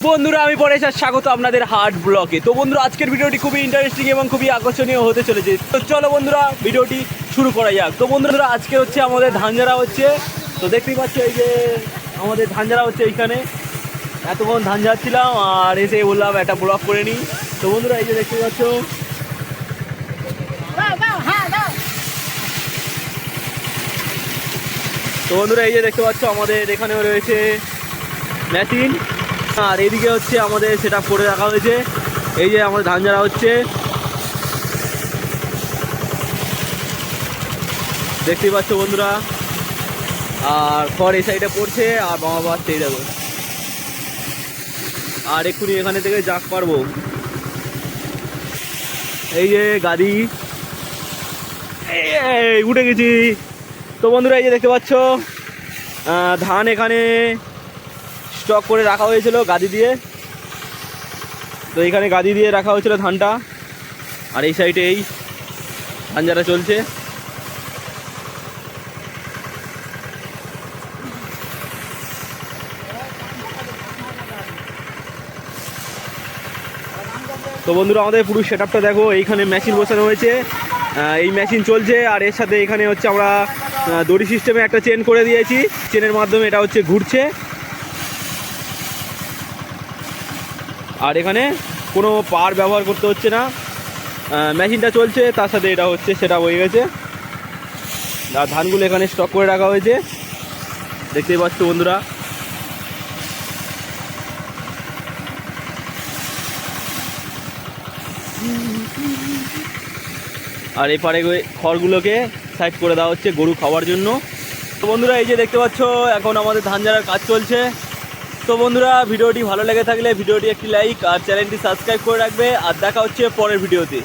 বন্ধুরা আমি পরেশ আর স্বাগত আপনাদের হার্ট ব্লকে। তো বন্ধুরা আজকের ভিডিওটি খুবই ইন্টারেস্টিং এবং খুবই আকর্ষণীয় হতে চলেছে। তো চলো বন্ধুরা ভিডিওটি শুরু করা যাক। তো বন্ধুরা আজকে হচ্ছে আমাদের ধান ঝাড়া হচ্ছে। তো দেখতেই পাচ্ছ এই যে আমাদের ধান ঝাড়া হচ্ছে এইখানে। এতক্ষণ ধান ঝাড়ছিলাম আর এসে বললাম একটা ব্লগ করে নিই। তো বন্ধুরা এই যে দেখতে পাচ্ছ তো বন্ধুরা এই যে দেখতে পাচ্ছ আমাদের এখানেও রয়েছে মেশিন, আর এইদিকে হচ্ছে আমাদের সেট আপ করে রাখা হয়েছে। এই যে আমাদের ধান ঝাড়া হচ্ছে, দেখতেই পাচ্ছ বন্ধুরা। আর খড় এই সাইডে পড়ছে আর বাবা বাচ্চা এই দেখো। আর এক্ষুনি এখানে থেকে জাগ পারবো। এই যে গাড়ি উঠে গেছি। তো বন্ধুরা এই যে দেখতে পাচ্ছ ধান এখানে স্টক করে রাখা হয়েছিল গাদি দিয়ে। তো এখানে গাদি দিয়ে রাখা হয়েছিল ধানটা, আর এই সাইডে এই ধান ঝাড়া চলছে। তো বন্ধুরা আমাদের পুরো সেট আপটা দেখো, এইখানে মেশিন বসানো হয়েছে, এই মেশিন চলছে। আর এর সাথে এখানে হচ্ছে আমরা দড়ি সিস্টেমে একটা চেন করে দিয়েছি, চেনের মাধ্যমে এটা হচ্ছে ঘুরছে। আর এখানে কোনো পাওয়ার ব্যবহার করতে হচ্ছে না, মেশিনটা চলছে, তার সাথে এটা হচ্ছে সেটা হয়ে গেছে। আর ধানগুলো এখানে স্টক করে রাখা হয়েছে, দেখতেই পাচ্ছ বন্ধুরা। আর এপারে খড়গুলোকে সাইড করে দেওয়া হচ্ছে গরু খাওয়ার জন্য। তো বন্ধুরা এই যে দেখতে পাচ্ছ এখন আমাদের ধান ঝাড়ার কাজ চলছে। তো বন্ধুরা ভিডিওটি ভালো লেগে থাকলে ভিডিওটি একটি লাইক আর চ্যানেলটি সাবস্ক্রাইব করে রাখবে। আর দেখা হচ্ছে পরের ভিডিওতে।